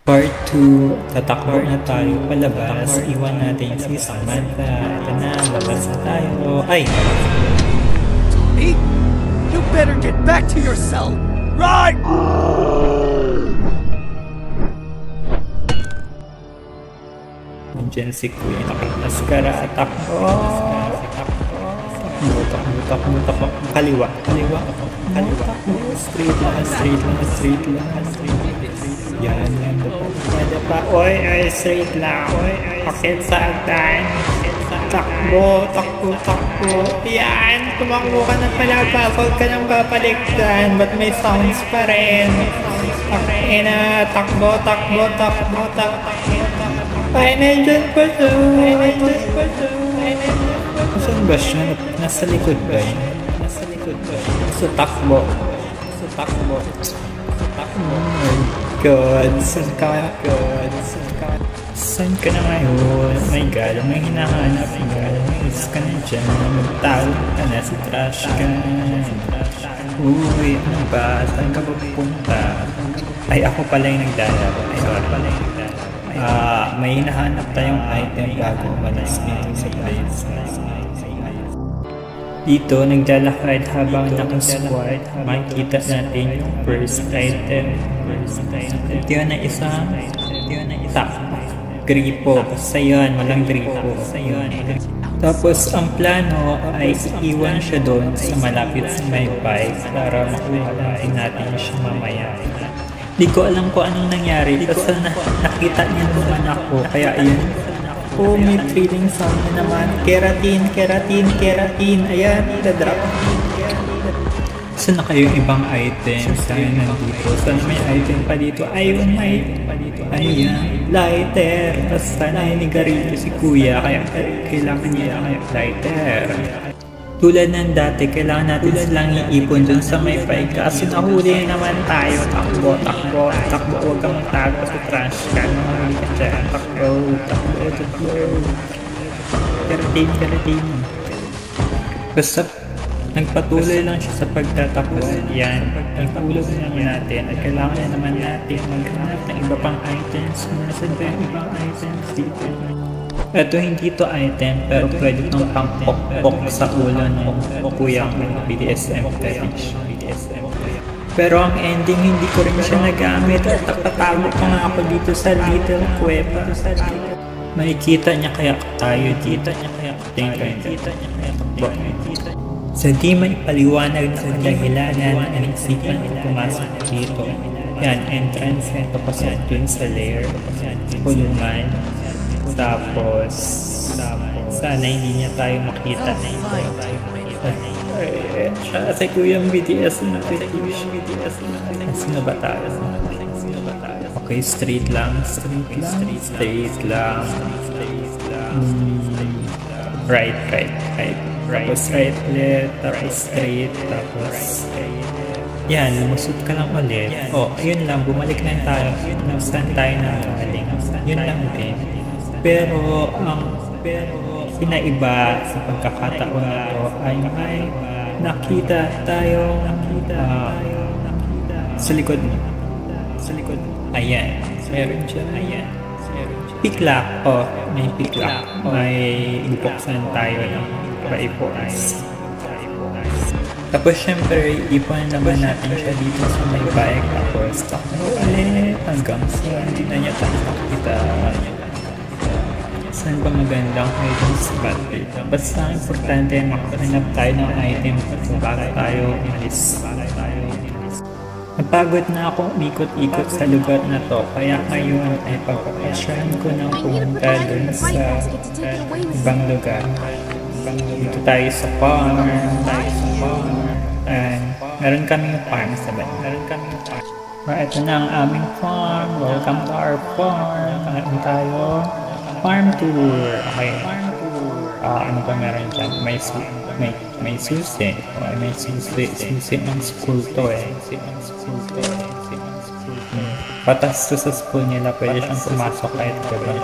Part 2, tatakbo na tayo palabas. Iwan natin si Samantha. Ito na, labas na tayo. Ay! Tommy, you better get back to your cell! Right! Nandiyan si Kuya. Nakamaskara. Takbo! Takbo. Kaliwa. Straight lang. Yan. Dapa. Oy, straight lang. Pakit sa agdan. Takbo. Yan, tumakbo ka na pala. Huwag ka nang babaliktan. Ba't may sounds pa rin? Okay na. Takbo. Ay, nandiyan pa siya. Saan ba siya? Nasa likod ba yun? Sa takbo. Oh my God. Saan ka? Saan ka na ngayon? Oh my God. May hinahanap mo. Is ka na dyan. Magtawag ka na sa trash ka. Uy, ano ba? Saan ka ba pupunta? Ay, ako pala yung nagdalaro. May hinahanap tayong item bago umalis dito sa place. Dito, naglalakad habang nakasquat, makikita natin yung first item. Ito yun na isang gripo. Basta yun, walang gripo. Tapos, ang plano ay iwan siya doon sa malapit sa may bike para makuha natin siya mamaya. Di ko alam kung anong nangyari. Basta nakita niya naman ako. Kaya ayun. Oh, may thrilling sound na naman. Keratin. Ayan, drop. Saan na kayong ibang items? Ayan, nandito. Saan may item pa dito? Ayun, ayan, lighter. Tapos sana inigarilyo si Kuya. Kaya kailangan niya lighter. Tulad ng dati, kailangan natin silang iipon dun sa may bike. Kaso nahuli naman tayo. Takbo. Huwag kang magtago sa trash can. Mahuli ka dyan. Takbo. Karatin. Basta nagpatuloy lang siya sa pagtatakbo. Yan. Ipulog naman natin. At kailangan naman natin maghanap ng iba pang items. Nasaan ba yung ibang items dito? Ito hindi to item pero pwede itong pang-pok-pok sa ulo ng kuyang BDSM fetish. Pero ang ending hindi ko rin siya nagamit at nakatago pa nga ako dito sa little kuweba. Makikita niya kaya tayo dito. Sa di may paliwanag na dahilanan ang isipan pumasok dito. Yan, entrance na papasok dun sa lair, kulungan. Tapos sana hindi niya tayo makita na ito. Kasi kuyang BTS na fetish. Sino ba tayo? Okay, straight lang. Right. Tapos right left, tapos straight, tapos yan, lumusot ka lang ulit. Yun lang, bumalik na tayo. Saan tayo na galing? Yun lang din. Pero ang pinaiba sa pagkakataon na ito ay may nakita tayo sa likod mo. Ayan, meron siya. Piklak. May piklak. May buksan tayo ng paipos. Tapos syempre, ipon naman natin siya dito sa may bike. Tapos takbo ulit hanggang sa hindi na niya tayo makita. Saan ba magandang hiding spot dito? Basta importante makahanap tayo ng item bago tayo umalis. Napagod na akong umikot-ikot sa lugar na to, kaya ngayon ay pagpapasyahan ko ng pumunta dun sa ibang lugar. Dito tayo sa farm. And meron kaming farm sa banda. Ito na ang aming farm. Welcome to our farm. Kakain tayo. Farm tour. Okay. Ano pa meron dyan? May susi. Susi ang school to Patas to sa school nila. Pwede siyang pumasok kahit gabi.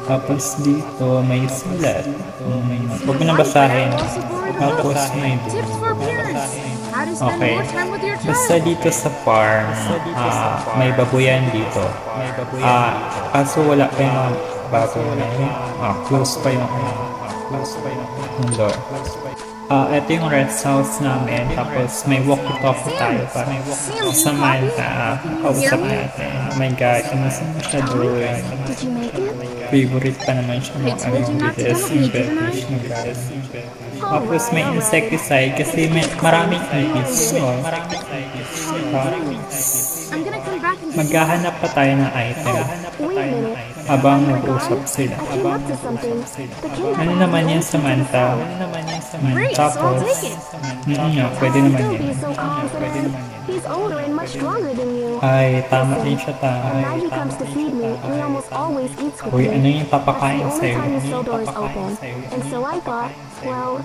Tapos dito may sulat. Huwag mo nang basahin. Tapos may how to spend Okay. more time with your Basta child. dito sa farm, may baboyan dito. Kaso wala pa yung mga baboy na yun. Close pa yung door. Ito yung rest house namin. Tapos may walkie-talkie tayo para Samantha. Kausap natin. Oh my God, kamusta na siya doon? Did you make it? Favorite pa naman siya I told you not to tell me, didn't I? Tapos may insecticide kasi may maraming ipis. I'm gonna come back and Maghahanap pa tayo ng item Wait a minute. habang nag-usap sila. I came up to something. The kidnapper Ano naman yan, Samantha? Great, so I'll Tapos, take it. pwede naman Don't yan. be so confident. He's older and much stronger than you. Ay, tama din siya, tama. Now he comes to feed me, and he almost always eats with Uy, me. ano yung That's papakain the only sa'yo? time his cell door is open. And so I thought, well,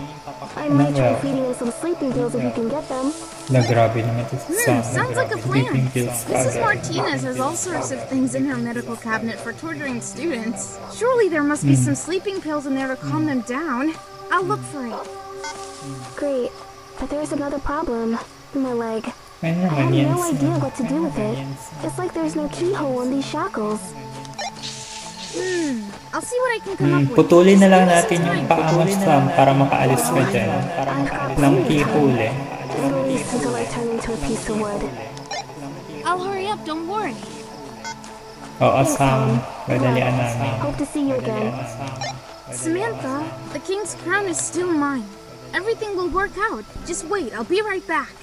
I might try feeding him some sleeping pills if you can get them. Na grabe naman ito sa Sounds like a sleeping plan. pills Mrs. agad. Martinez has all sorts of things in her medical cabinet for torturing students. Surely there must be some sleeping pills in there to calm them down. I'll look for it. Great. But there's another problem. My leg. Ano I naman have yan? no idea what to do with it. It's like there's no keyhole on these shackles. I'll see what I can come up with. Putulin na lang Give me natin some yung time. paa mo, Sam, para makaalis ka dyan. Ng keyhole eh. At least until I turn into a piece of wood. I'll hurry up, don't worry. Oo, Sam. Madalian namin. Hope to see you again. Samantha, the king's crown is still mine. Everything will work out. Just wait, I'll be right back.